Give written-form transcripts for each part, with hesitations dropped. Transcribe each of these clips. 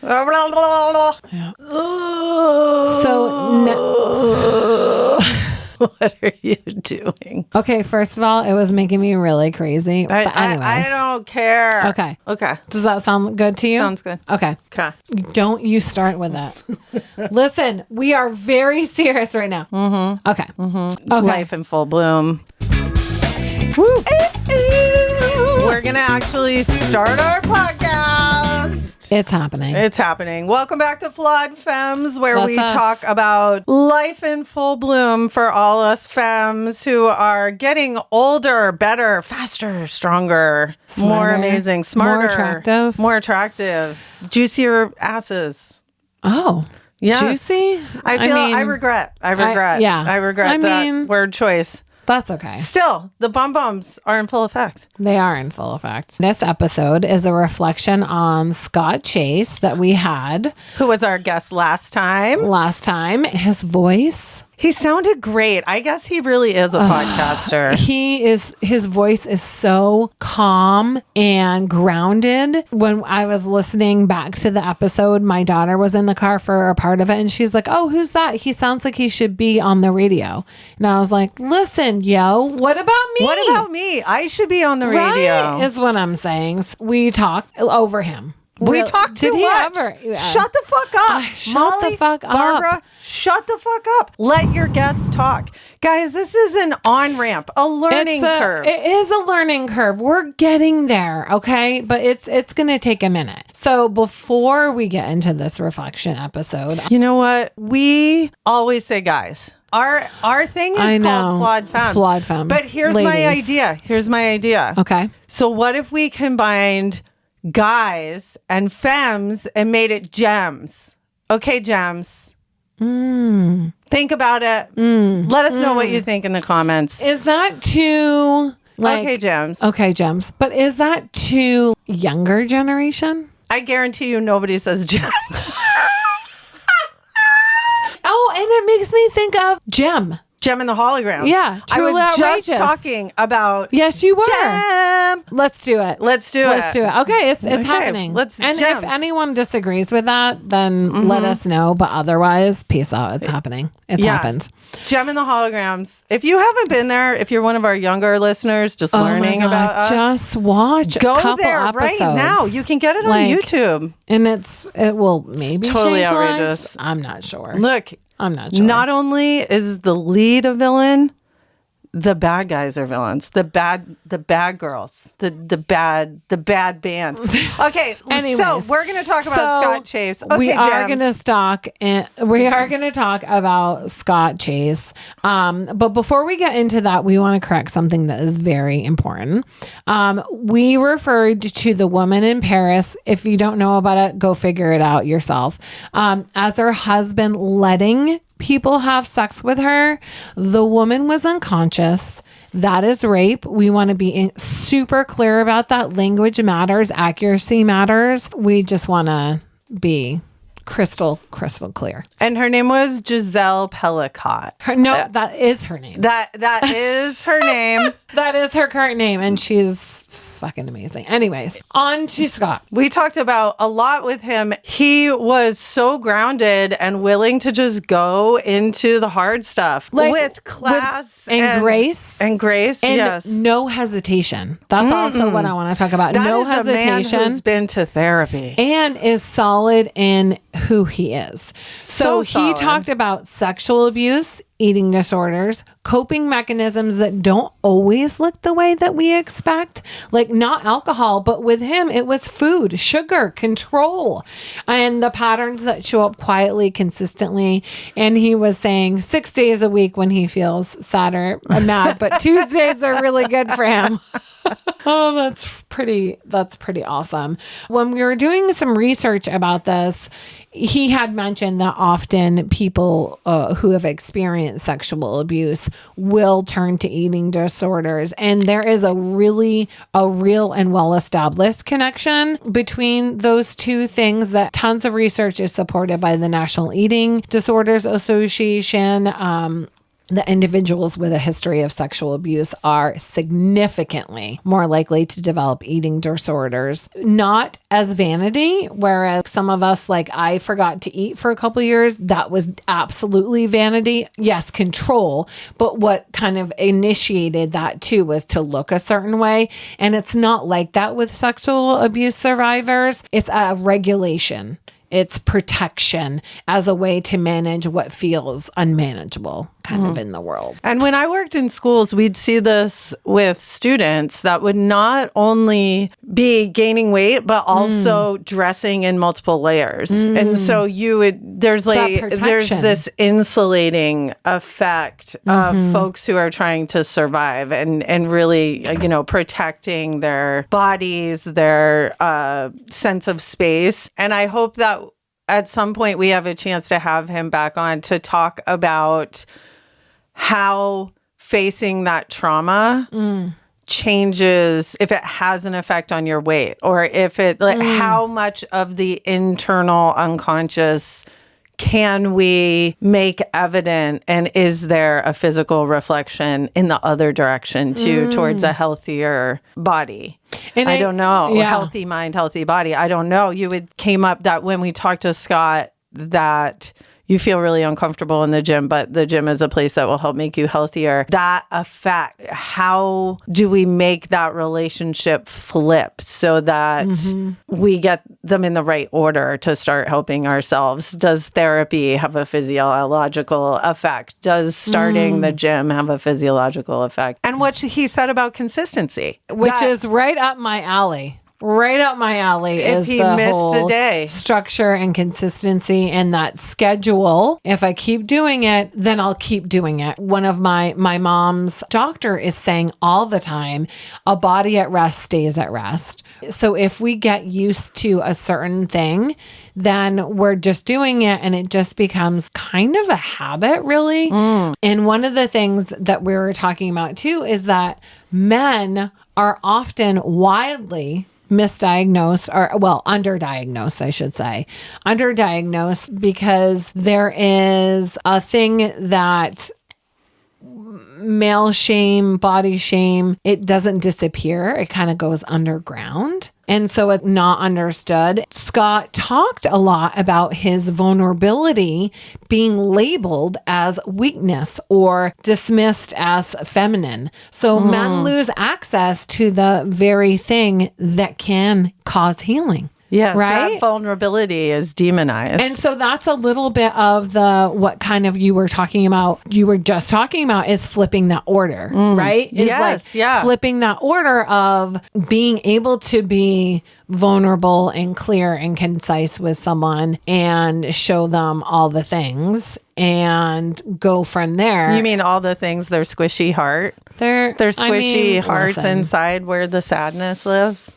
Yeah. So what are you doing? okay, first of all, it was making me really crazy. But anyways. I don't care. Okay. Okay. Does that sound good to you? Sounds good. Okay. Okay. Don't you start with that. Listen, we are very serious right now. Mm-hmm. Okay. Mm-hmm. Okay. Life in full bloom. Woo. We're going to actually start our podcast. It's happening. It's happening. Welcome back to Flawed Femmes, where That's we us. talk about life in full bloom for all us femmes who are getting older, better, faster, stronger, Smarter, more amazing, smarter, more attractive. attractive, juicier asses. Oh. Yes. Juicy? I regret that word choice. That's okay. Still, the bum-bums are in full effect. They are in full effect. This episode is a reflection on Scott Chase that we had Who was our guest last time? His voice. He sounded great. I guess he really is a podcaster. His voice is so calm and grounded. When I was listening back to the episode, my daughter was in the car for a part of it and she's like, "Oh, who's that? He sounds like he should be on the radio." And I was like, "Listen, yo, what about me? What about me? I should be on the radio." Right, is what I'm saying. We talked over him. We talked too much. Shut the fuck up. Molly, the fuck up. Barbara, shut the fuck up. Let your guests talk. Guys, this is an on-ramp, a learning curve. It is a learning curve. We're getting there, okay? But it's going to take a minute. So before we get into this reflection episode. You know what? We always say guys. Our thing is called Flawed Femmes. Flawed Femmes. But here's my idea. Okay. So what if we combined guys and femmes and made it gems? Okay, gems. Think about it. Let us know what you think in the comments. Is that too okay, gems? Okay, gems. But is that too younger generation? I guarantee you nobody says gems. Oh, and it makes me think of Gem. Gem and the Holograms. Yeah, I was outrageous. just talking about Yes, you were. Gem. Let's do it. Let's do it. Okay, it's happening. Let's and gems. if anyone disagrees with that, then let us know. But otherwise, peace out. It's happening. It's happened. Gem and the Holograms. If you haven't been there, if you're one of our younger listeners just learning about us, just watch go a couple there episodes. right now. You can get it on YouTube. And it will maybe totally change outrageous. lives. I'm not sure. Look, I'm not sure. Not only is the lead a villain, the bad guys are villains. The bad girls. The bad band. Okay, Anyways, so we're gonna talk about Scott Chase. Okay, we are gems. gonna talk about Scott Chase. But before we get into that, we want to correct something that is very important. We referred to the woman in Paris. If you don't know about it, go figure it out yourself. As her husband letting people have sex with her. The woman was unconscious. That is rape. We want to be super clear about that. Language matters. Accuracy matters. We just want to be crystal clear. And her name was Giselle Pellicott. That is her name. That is her name. That is her current name, and she's fucking amazing. Anyways, on to Scott. We talked about a lot with him. He was so grounded and willing to just go into the hard stuff with class and grace. And grace, and yes. No hesitation. That's also what I want to talk about. That no is hesitation. A man who's been to therapy. And is solid in who he is. So he solid. talked about sexual abuse, eating disorders, coping mechanisms that don't always look the way that we expect, like not alcohol, but with him, it was food, sugar, control, and the patterns that show up quietly, consistently. And he was saying 6 days a week when he feels sad or mad, but Tuesdays are really good for him. Oh, that's pretty awesome. When we were doing some research about this, he had mentioned that often people who have experienced sexual abuse will turn to eating disorders. And there is a real and well-established connection between those two things that tons of research is supported by the National Eating Disorders Association. the individuals with a history of sexual abuse are significantly more likely to develop eating disorders, not as vanity, whereas some of us, like I forgot to eat for a couple of years, that was absolutely vanity. Yes, control, but what kind of initiated that too was to look a certain way. And it's not like that with sexual abuse survivors. It's a regulation. It's protection as a way to manage what feels unmanageable kind of in the world. And when I worked in schools, we'd see this with students that would not only be gaining weight, but also dressing in multiple layers. And so there's this insulating effect of folks who are trying to survive and really, protecting their bodies, their sense of space. And I hope that at some point we have a chance to have him back on to talk about how facing that trauma changes, if it has an effect on your weight, or if it, how much of the internal unconscious can we make evident, and is there a physical reflection in the other direction too, towards a healthier body? And I don't know. Yeah. Healthy mind, healthy body. I don't know. Came up that when we talked to Scott that you feel really uncomfortable in the gym, but the gym is a place that will help make you healthier. That effect, how do we make that relationship flip so that we get them in the right order to start helping ourselves? Does therapy have a physiological effect? Does starting the gym have a physiological effect? And what he said about consistency. Which is right up my alley. Right up my alley if is he the missed whole a day. Structure and consistency and that schedule. If I keep doing it, then I'll keep doing it. One of my mom's doctor is saying all the time, a body at rest stays at rest. So if we get used to a certain thing, then we're just doing it and it just becomes kind of a habit, really. And one of the things that we were talking about too is that men are often wildly misdiagnosed, or underdiagnosed, I should say. Underdiagnosed because there is a thing that male shame, body shame, it doesn't disappear. It kind of goes underground. And so it's not understood. Scott talked a lot about his vulnerability being labeled as weakness or dismissed as feminine. So men lose access to the very thing that can cause healing. Yes, right? That vulnerability is demonized. And so that's a little bit of what kind of you were just talking about is flipping that order, right? Is flipping that order of being able to be vulnerable and clear and concise with someone and show them all the things and go from there. You mean all the things, their squishy heart? Their squishy hearts inside where the sadness lives?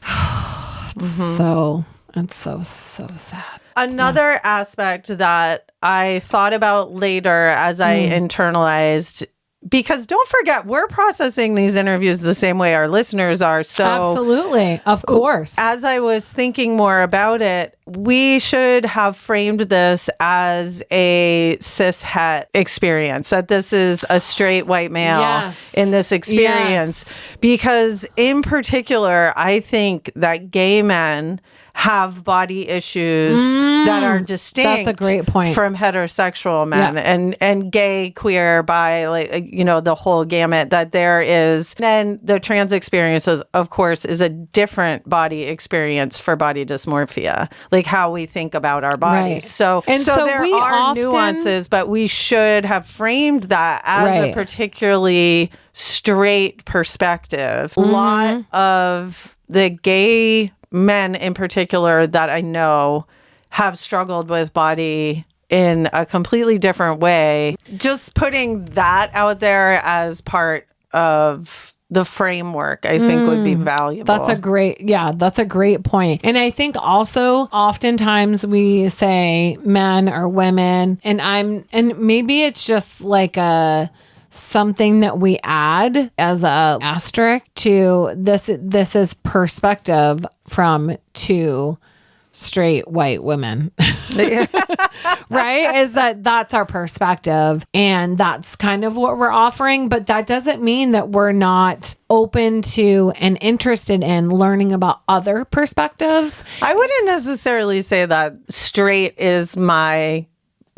It's so sad. Another aspect that I thought about later as I internalized, because don't forget, we're processing these interviews the same way our listeners are. So absolutely, of course. As I was thinking more about it, we should have framed this as a cis het experience, that this is a straight white male in this experience. Because in particular, I think that gay men have body issues that are distinct. That's a great point. From heterosexual men and gay, queer, bi, the whole gamut that there is. Then the trans experiences, of course, is a different body experience for body dysmorphia, like how we think about our bodies. Right. So there are nuances, but we should have framed that as a particularly straight perspective. A lot of the gay men in particular that I know have struggled with body in a completely different way. Just putting that out there as part of the framework, I think would be valuable. That's a great point. And I think also oftentimes we say men or women, and maybe it's just like something that we add as a asterisk to this is perspective from two straight white women. Right? Is that's our perspective, and that's kind of what we're offering, but that doesn't mean that we're not open to and interested in learning about other perspectives. I wouldn't necessarily say that straight is my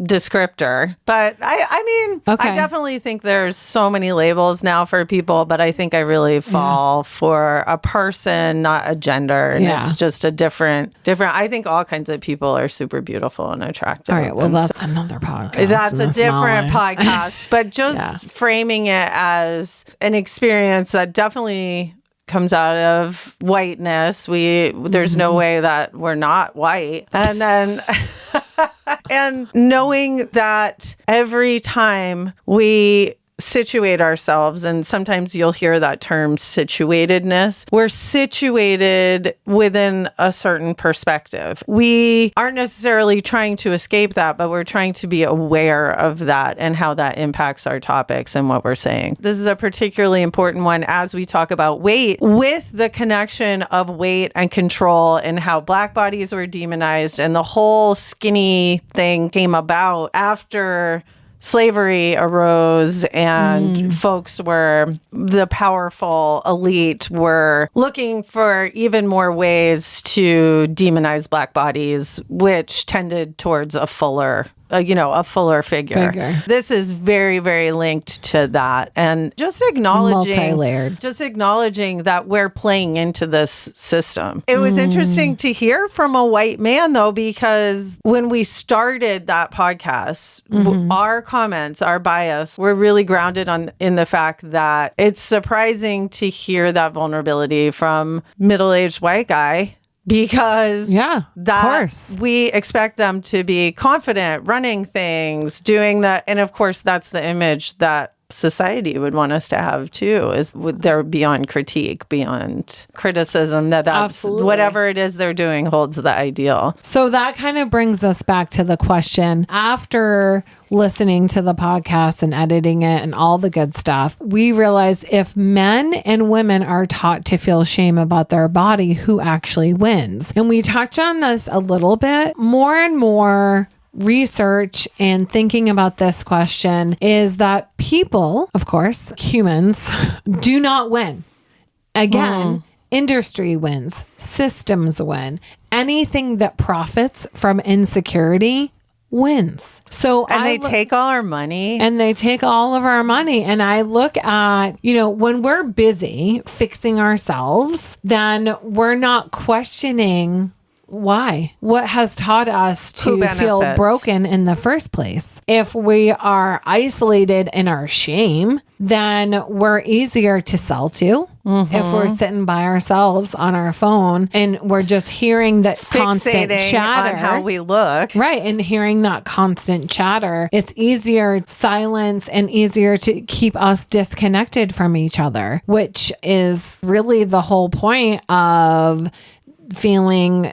descriptor, but I mean, Okay. I definitely think there's so many labels now for people, but I think I really fall for a person, not a gender, and it's just a different. I think all kinds of people are super beautiful and attractive. All right, well, and that's another podcast. that's a different podcast, but just framing it as an experience that definitely comes out of whiteness. There's no way that we're not white. And then and knowing that every time we situate ourselves, and sometimes you'll hear that term situatedness, we're situated within a certain perspective. We aren't necessarily trying to escape that, but we're trying to be aware of that and how that impacts our topics and what we're saying. This is a particularly important one as we talk about weight, with the connection of weight and control, and how Black bodies were demonized, and the whole skinny thing came about after slavery arose, and the powerful elite were looking for even more ways to demonize Black bodies, which tended towards a fuller figure. This is very, very linked to that. And just acknowledging that we're playing into this system. It was interesting to hear from a white man, though, because when we started that podcast, our comments, our bias, were really grounded in the fact that it's surprising to hear that vulnerability from middle-aged white guy. Because we expect them to be confident, running things, doing that. And of course, that's the image that society would want us to have too, is they're beyond critique, beyond criticism, that's Absolutely. Whatever it is they're doing holds the ideal. So that kind of brings us back to the question, after listening to the podcast and editing it and all the good stuff, we realized if men and women are taught to feel shame about their body, who actually wins? And we touch on this a little bit. More and more research and thinking about this question is that people, of course, humans, do not win. Again, industry wins, systems win. Anything that profits from insecurity wins. So they take all our money. And they take all of our money. And I look at, when we're busy fixing ourselves, then we're not questioning why? What has taught us to feel broken in the first place? If we are isolated in our shame, then we're easier to sell to. If we're sitting by ourselves on our phone and we're just hearing that constant chatter on how we look. Right. And hearing that constant chatter, it's easier silence and easier to keep us disconnected from each other, which is really the whole point of feeling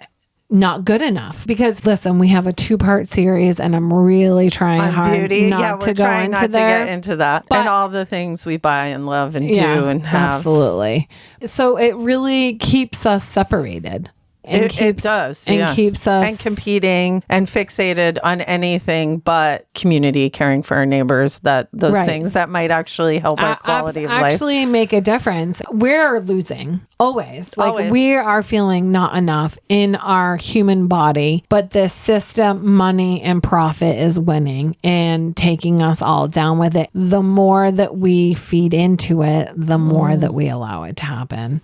not good enough. Because listen, we have a 2-part series and I'm really trying hard not to go into get into that. But, and all the things we buy and love and do and have. Absolutely. So it really keeps us separated. And it does. And keeps us. And competing and fixated on anything but community, caring for our neighbors, those things that might actually help our quality of life. Actually make a difference. We're losing. Always. We are feeling not enough in our human body, but the system, money, and profit is winning and taking us all down with it. The more that we feed into it, the more that we allow it to happen.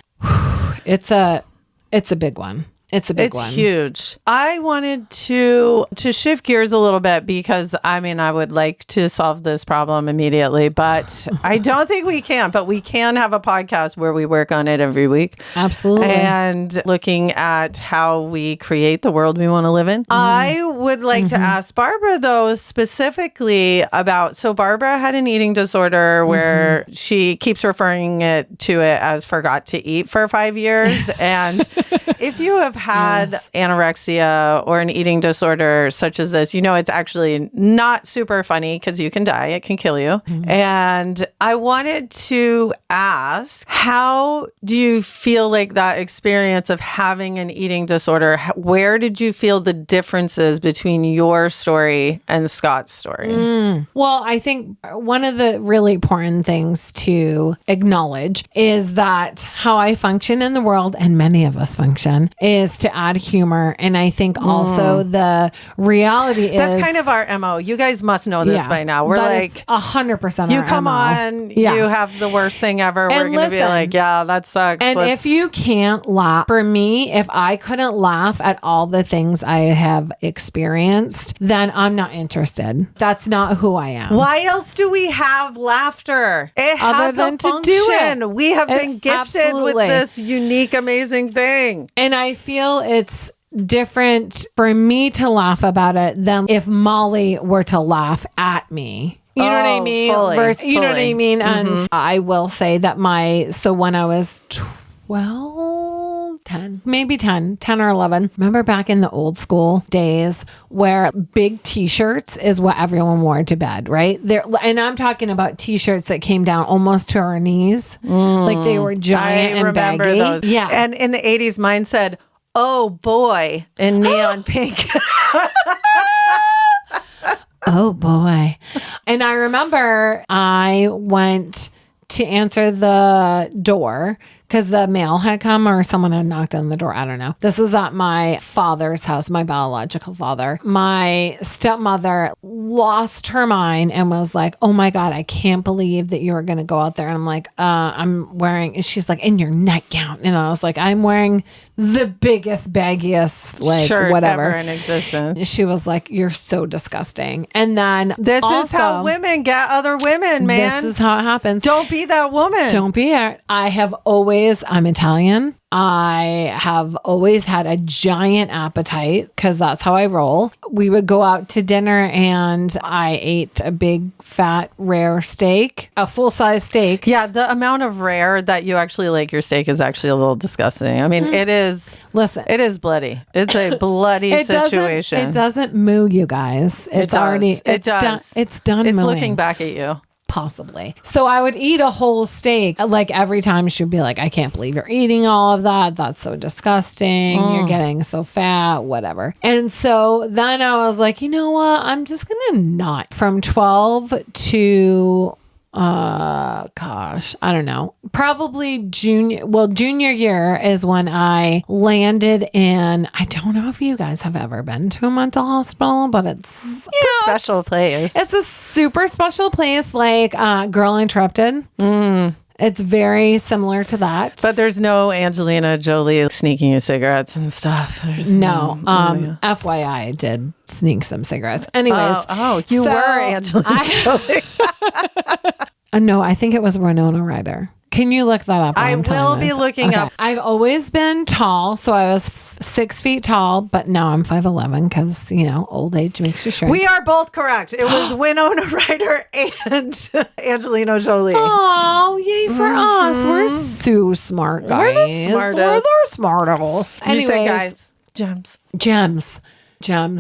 It's a big one. It's a big one. It's huge. I wanted to shift gears a little bit because, I would like to solve this problem immediately, but I don't think we can. But we can have a podcast where we work on it every week. Absolutely. And looking at how we create the world we want to live in. I would like to ask Barbara, though, specifically about, so Barbara had an eating disorder where she keeps referring to it as forgot to eat for 5 years. And if you have had Yes. anorexia or an eating disorder such as this, it's actually not super funny because you can die. It can kill you. And I wanted to ask, how do you feel like that experience of having an eating disorder, where did you feel the differences between your story and Scott's story? Well, I think one of the really important things to acknowledge is that how I function in the world, and many of us function, is to add humor. And I think also the reality is... That's kind of our MO. You guys must know this by now. We're that like... is 100% You our come MO. on, Yeah. you have the worst thing ever. We're going to be listen, like, yeah, that sucks. And if you can't laugh, for me, if I couldn't laugh at all the things I have experienced, then I'm not interested. That's not who I am. Why else do we have laughter? It Other has than a to function. do it. We have been gifted Absolutely. with this unique, amazing thing. And I feel it's different for me to laugh about it than if Molly were to laugh at me. You know what I mean? Fully. You know what I mean? And I will say that when I was 12, 10, maybe 10 or 11. Remember back in the old school days where big t-shirts is what everyone wore to bed, right? And I'm talking about t-shirts that came down almost to our knees. Like they were giant I and remember baggy. those. Yeah. And in the 80s, mine said, "Oh boy," in neon pink. Oh boy. And I remember I went to answer the door because the mail had come or someone had knocked on the door. I don't know. This was at my father's house, my biological father. My stepmother lost her mind and was like, "Oh my God, I can't believe that you were going to go out there." And I'm like, I'm wearing, and she's like, "In your nightgown." And I was like, "I'm wearing the biggest, baggiest, like shirt whatever ever in existence. She was like, "You're so disgusting." And then This is how women get other women, man. This is how it happens. Don't be that woman. Don't be it. I'm Italian. I have always had a giant appetite because that's how I roll. We would go out to dinner and I ate a big, fat, rare steak, a full-size steak. Yeah, the amount of rare that you actually like your steak is actually a little disgusting. I mean, it is. Listen, it is bloody. It's a bloody situation. It doesn't moo, you guys. It's already. It does. It's done. It's mooing. looking back at you. Possibly. So I would eat a whole steak. Like every time she would be like, "I can't believe you're eating all of that. That's so disgusting. You're getting so fat," whatever. And so then I was like, you know what? I'm just going to not. From 12 to... I don't know. Probably junior year is when I landed in, I don't know if you guys have ever been to a mental hospital, but it's a special place. It's a super special place, like Girl Interrupted. It's very similar to that. But there's no Angelina Jolie sneaking you cigarettes and stuff. There's no. FYI, I did sneak some cigarettes. Anyways. You were Angelina Jolie. No, I think it was Winona Ryder. Can you look that up? I will be looking up. I've always been tall, so I was 6 feet tall, but now I'm 5'11" because, old age makes you shrink. We are both correct. It was Winona Ryder and Angelina Jolie. Oh, yay for us. We're so smart, guys. We're the smartest. We're the smartest. Anyways, you say, guys, gems.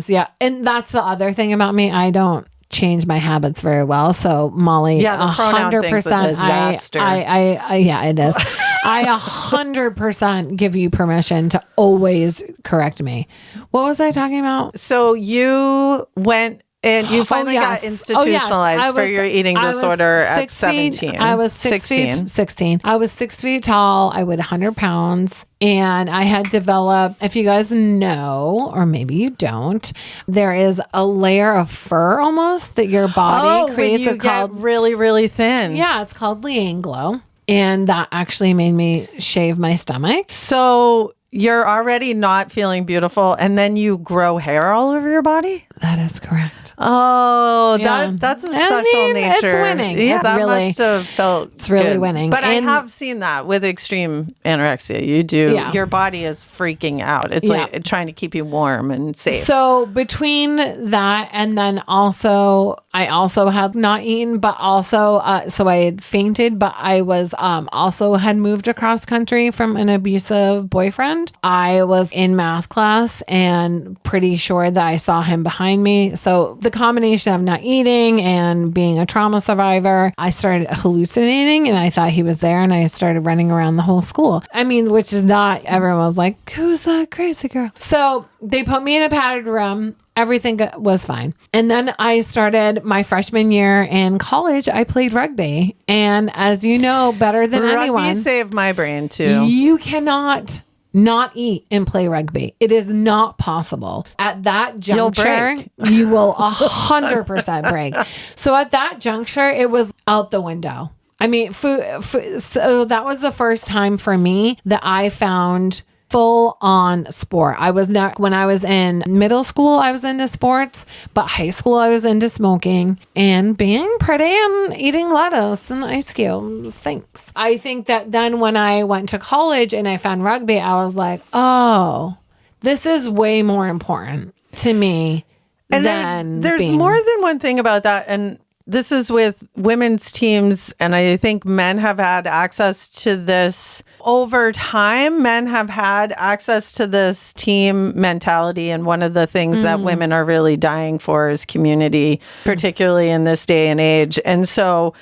Yeah. And that's the other thing about me. I don't change my habits very well. So Molly, the pronoun 100%, thing's a disaster. Yeah, it is. I 100% give you permission to always correct me. What was I talking about? So you went and you finally got institutionalized for your eating disorder at 17. I was 16. I was 6 feet tall. I weighed 100 pounds. And I had developed, if you guys know, or maybe you don't, there is a layer of fur almost that your body creates. When you get really, really thin. Yeah, it's called Lianglo. And that actually made me shave my stomach. So you're already not feeling beautiful, and then you grow hair all over your body? That is correct. Oh, yeah. That's a special nature. It's winning. Yeah, that must have felt It's really good. winning. But I have seen that with extreme anorexia. You do. Yeah. Your body is freaking out. It's like trying to keep you warm and safe. So between that and then also I also had not eaten, but also, so I had fainted, but I was also had moved across country from an abusive boyfriend. I was in math class and pretty sure that I saw him behind me. So the combination of not eating and being a trauma survivor, I started hallucinating and I thought he was there and I started running around the whole school. I mean, which is not, everyone was like, who's that crazy girl? So they put me in a padded room. Everything was fine. And then I started my freshman year in college. I played rugby. And as you know, better than anyone. Rugby saved my brain too. You cannot not eat and play rugby. It is not possible. At that juncture, you will 100% break. So at that juncture, it was out the window. I mean, food. So that was the first time for me that I found full on sport. I was not, when I was in middle school, I was into sports, but high school, I was into smoking and being pretty and eating lettuce and ice cubes. Thanks. I think that then when I went to college and I found rugby, I was like, oh, this is way more important to me. And there's more than one thing about that. And this is with women's teams, and I think men have had access to this over time. Men have had access to this team mentality, and one of the things that women are really dying for is community, particularly in this day and age. And so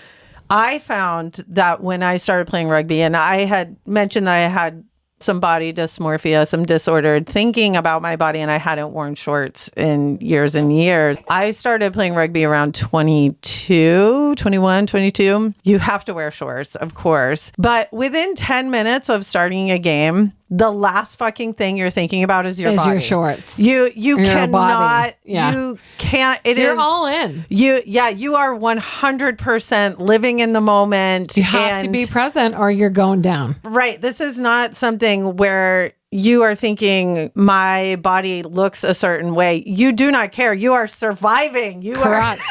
I found that when I started playing rugby, and I had mentioned that I had some body dysmorphia, some disordered thinking about my body, and I hadn't worn shorts in years and years. I started playing rugby around 21, 22. You have to wear shorts, of course. But within 10 minutes of starting a game, the last fucking thing you're thinking about is your body. Your shorts. You cannot. Body. Yeah. You can't. You're all in. You are 100% living in the moment. You have to be present or you're going down. Right. This is not something where you are thinking my body looks a certain way. You do not care. You are surviving. Correct.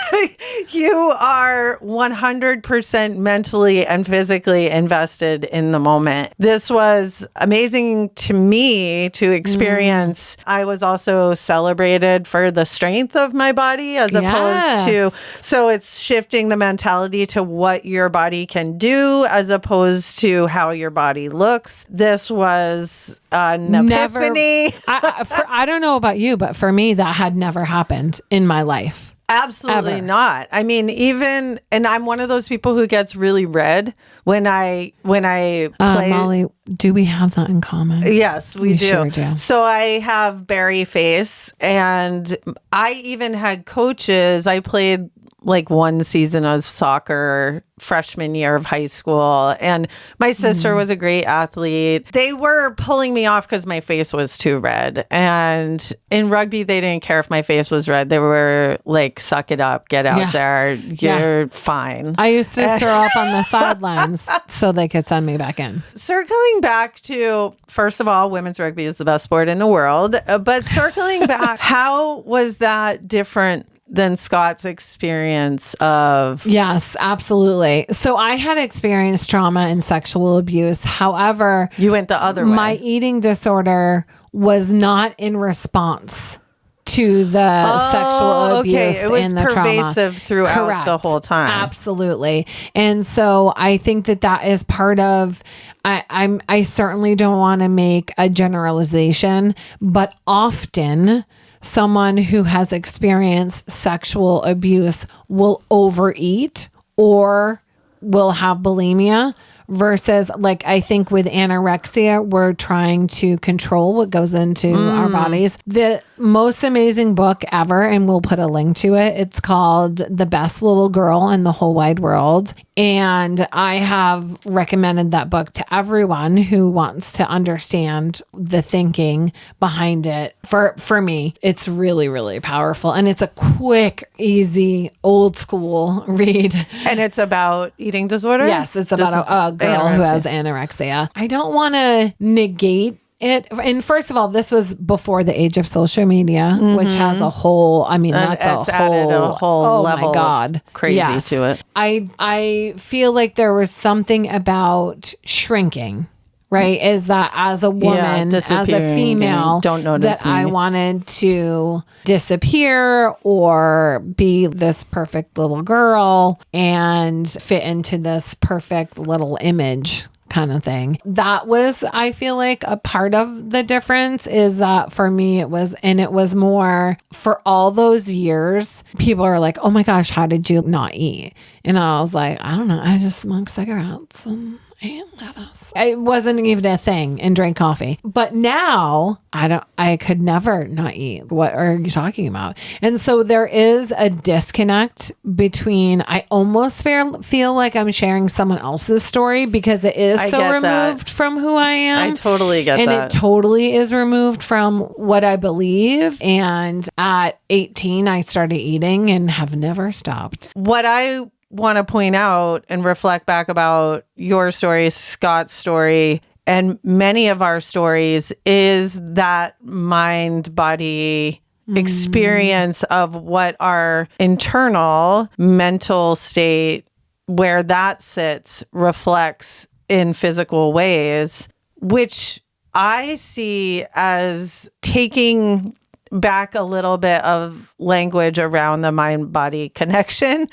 You are 100% mentally and physically invested in the moment. This was amazing to me to experience. I was also celebrated for the strength of my body as opposed to, so it's shifting the mentality to what your body can do as opposed to how your body looks. This was an epiphany. I don't know about you, but for me, that had never happened in my life. Absolutely Ever. not. I mean, and I'm one of those people who gets really red when I play. Molly, do we have that in common? Yes, we do. Sure do. So I have berry face, and I even had coaches. I played like one season of soccer freshman year of high school, and my sister was a great athlete. They were pulling me off because my face was too red, and in rugby they didn't care if my face was red. They were like, suck it up, get out there, you're fine. I used to throw up on the sidelines so they could send me back in. Circling back to, first of all, women's rugby is the best sport in the world, but circling back, how was that different than Scott's experience of? Yes, absolutely. So I had experienced trauma and sexual abuse. However, you went the other way. My eating disorder was not in response to the sexual abuse it was and the pervasive trauma. throughout the whole time. Absolutely. And so I think that is part of, I certainly don't want to make a generalization, but often someone who has experienced sexual abuse will overeat or will have bulimia versus, like, I think with anorexia, we're trying to control what goes into our bodies. The most amazing book ever, and we'll put a link to it. It's called The Best Little Girl in the Whole Wide World. And I have recommended that book to everyone who wants to understand the thinking behind it. For me, it's really, really powerful. And it's a quick, easy, old school read. And it's about eating disorder? Yes, it's about a girl who has anorexia. I don't want to negate it. And first of all, this was before the age of social media, which has a whole, I mean, that's added a whole level my God. Crazy to it. I feel like there was something about shrinking, right? Is that as a woman, as a disappearing female, and don't notice that I me. wanted to disappear or be this perfect little girl and fit into this perfect little image kind of thing. That was, I feel like, a part of the difference is that for me it was more for all those years, people are like, oh my gosh, how did you not eat? And I was like, I don't know. I just smoked cigarettes and ate lettuce. It wasn't even a thing, and drank coffee. But now I could never not eat. What are you talking about? And so there is a disconnect between, I almost feel like I'm sharing someone else's story because it is so removed from who I am. I totally get that. And it totally is removed from what I believe. And at 18, I started eating and have never stopped. What I want to point out and reflect back about your story, Scott's story, and many of our stories is that mind body experience of what our internal mental state, where that sits, reflects in physical ways, which I see as taking back a little bit of language around the mind-body connection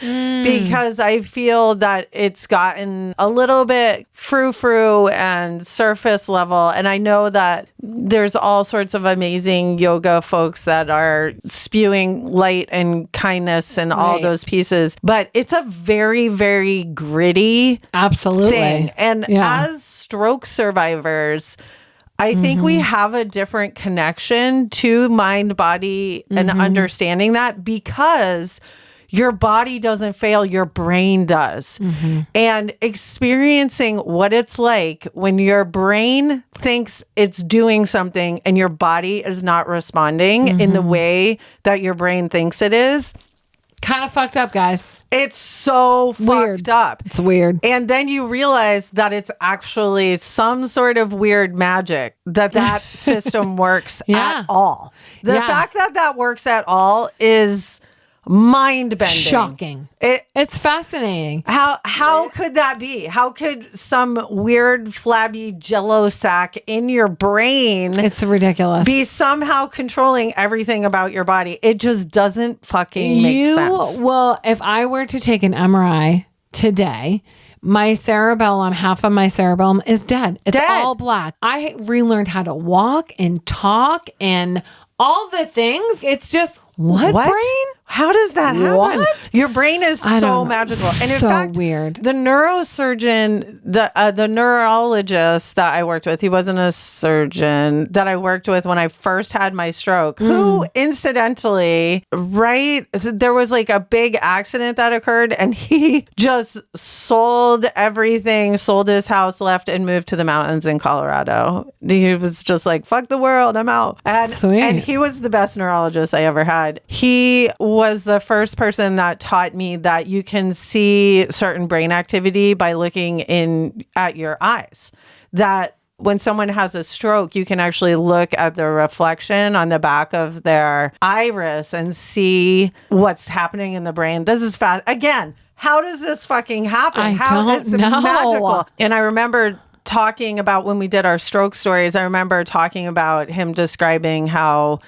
because I feel that it's gotten a little bit frou-frou and surface level. And I know that there's all sorts of amazing yoga folks that are spewing light and kindness and all those pieces. But it's a very, very gritty thing. And as stroke survivors, I think we have a different connection to mind, body, and understanding that because your body doesn't fail, your brain does. And experiencing what it's like when your brain thinks it's doing something and your body is not responding in the way that your brain thinks it is. Kind of fucked up, guys. It's so fucked up. It's weird. And then you realize that it's actually some sort of weird magic that system works at all. The fact that that works at all is mind-bending. Shocking. It's fascinating. How could that be? How could some weird flabby jello sack in your brain It's ridiculous. be somehow controlling everything about your body? It just doesn't fucking make sense. Well, if I were to take an MRI today, my cerebellum, half of my cerebellum is dead. It's all black. I relearned how to walk and talk and all the things. It's just, what? Brain? How does that happen? What? Your brain is so magical. And in fact, weird. The neurosurgeon, the neurologist that I worked with, he wasn't a surgeon, that I worked with when I first had my stroke, who incidentally, there was like a big accident that occurred and he just sold everything, sold his house, left and moved to the mountains in Colorado. He was just like, fuck the world, I'm out. And he was the best neurologist I ever had. He was the first person that taught me that you can see certain brain activity by looking at your eyes. That when someone has a stroke, you can actually look at the reflection on the back of their iris and see what's happening in the brain. This is fast. Again, how does this fucking happen? I don't know. Magical. And I remember talking about when we did our stroke stories, I remember talking about him describing how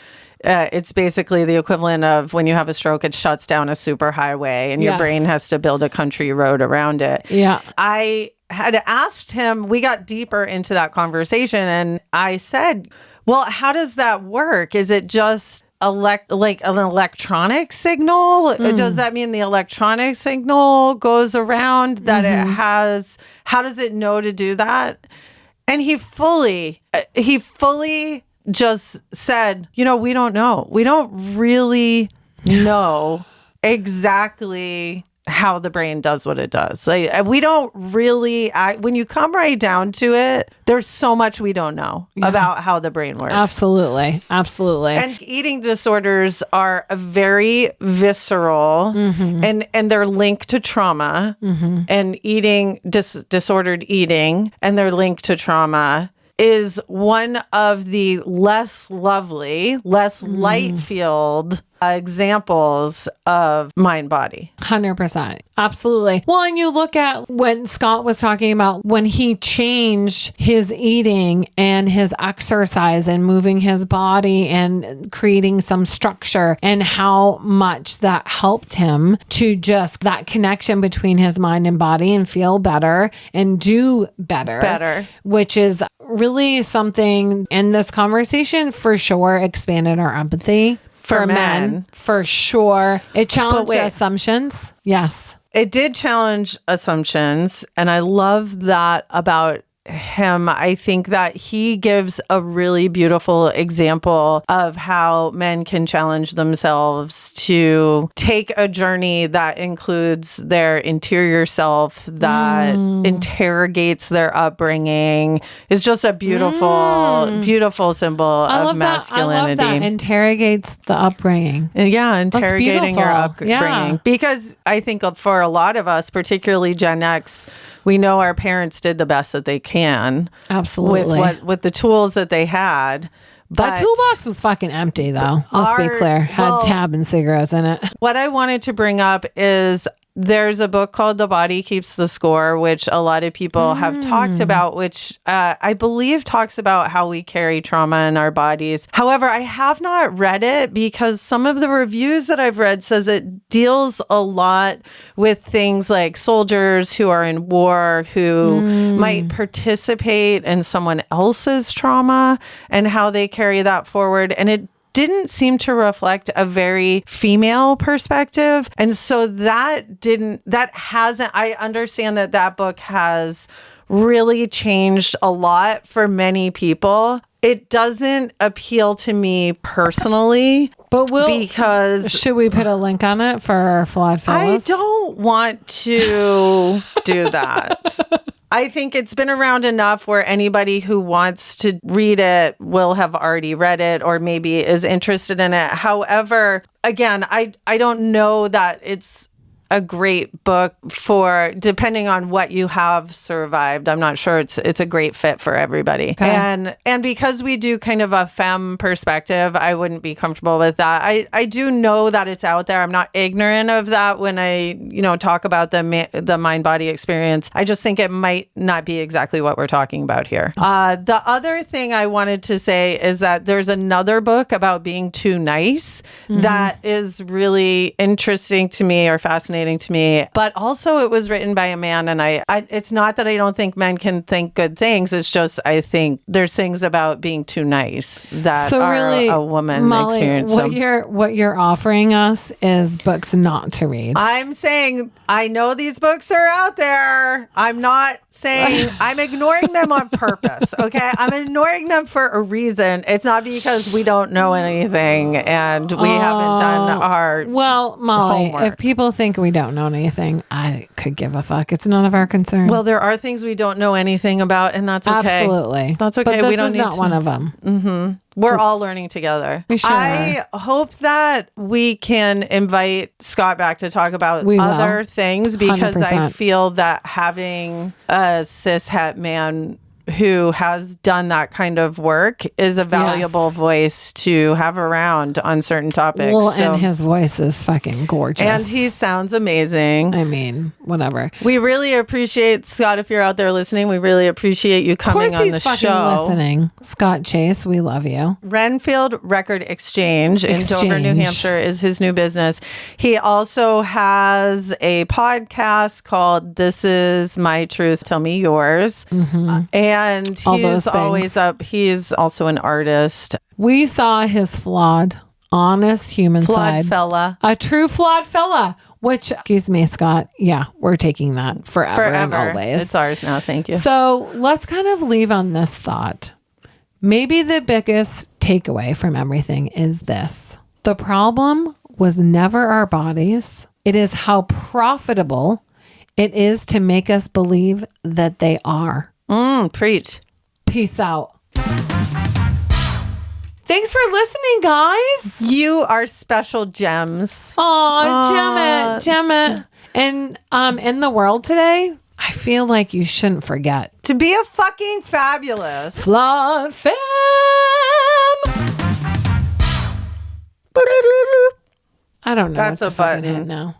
it's basically the equivalent of when you have a stroke, it shuts down a superhighway and your brain has to build a country road around it. Yeah. I had asked him, we got deeper into that conversation and I said, well, how does that work? Is it just like an electronic signal? Does that mean the electronic signal goes around that it has? How does it know to do that? And he fully just said, we don't know. We don't really know exactly how the brain does what it does. Like, we don't really, when you come right down to it, there's so much we don't know about how the brain works. Absolutely. And eating disorders are a very visceral and they're linked to trauma and eating disordered eating and they're linked to trauma. is one of the less lovely, less light-filled examples of mind-body. 100%. Absolutely. Well, and you look at when Scott was talking about when he changed his eating and his exercise and moving his body and creating some structure and how much that helped him to just that connection between his mind and body and feel better and do better. Which is really something in this conversation for sure expanded our empathy. For men, for sure. It challenged assumptions. Yes. It did challenge assumptions. And I love that about him. I think that he gives a really beautiful example of how men can challenge themselves to take a journey that includes their interior self, that interrogates their upbringing. It's just a beautiful symbol of masculinity. I love that. Interrogates the upbringing. Yeah, interrogating your upbringing. Yeah. Because I think for a lot of us, particularly Gen X, we know our parents did the best that they can. Absolutely. With the tools that they had. That toolbox was fucking empty, though. Let's be clear. Had tab and cigarettes in it. What I wanted to bring up is there's a book called The Body Keeps the Score, which a lot of people have talked about, which I believe talks about how we carry trauma in our bodies. However, I have not read it because some of the reviews that I've read says it deals a lot with things like soldiers who are in war who might participate in someone else's trauma and how they carry that forward. And it didn't seem to reflect a very female perspective. And so I understand that book has really changed a lot for many people. It doesn't appeal to me personally. But should we put a link on it for our flawed fellows? I don't want to do that. I think it's been around enough where anybody who wants to read it will have already read it or maybe is interested in it. However, again, I don't know that it's a great book for, depending on what you have survived. I'm not sure it's a great fit for everybody. Okay. And because we do kind of a femme perspective, I wouldn't be comfortable with that. I do know that it's out there. I'm not ignorant of that when I, talk about the mind-body experience. I just think it might not be exactly what we're talking about here. The other thing I wanted to say is that there's another book about being too nice that is really interesting to me or fascinating to me, but also it was written by a man, and I it's not that I don't think men can think good things, it's just I think there's things about being too nice that are really, a woman Molly, experience. What you're offering us is books not to read. I'm saying I know these books are out there. I'm not saying I'm ignoring them on purpose, okay? I'm ignoring them for a reason. It's not because we don't know anything and we haven't done our Molly, homework. If people think we don't know anything, I could give a fuck. It's none of our concern. Well, there are things we don't know anything about, and that's okay. Absolutely. That's okay. But we don't is need not one of them. Mm-hmm. We're all learning together. We sure I hope that we can invite Scott back to talk about other things because 100%. I feel that having a cis het man who has done that kind of work is a valuable voice to have around on certain topics. Well, and his voice is fucking gorgeous. And he sounds amazing. I mean, whatever. We really appreciate, Scott, if you're out there listening, we really appreciate you coming on the show. Of course he's fucking listening. Scott Chase, we love you. Renfield Record Exchange in Dover, New Hampshire is his new business. He also has a podcast called This Is My Truth, Tell Me Yours. And he's always up. He's also an artist. We saw his flawed, honest human side. Flawed fella. A true flawed fella. Which, excuse me, Scott. Yeah, we're taking that forever. And always. It's ours now. Thank you. So let's kind of leave on this thought. Maybe the biggest takeaway from everything is this. The problem was never our bodies. It is how profitable it is to make us believe that they are. Preach. Peace out. Thanks for listening, guys. You are special gems. Aw, Gemma. And in the world today, I feel like you shouldn't forget. To be a fucking fabulous Flawed femme. I don't know. That's what's a fucking button. hit now.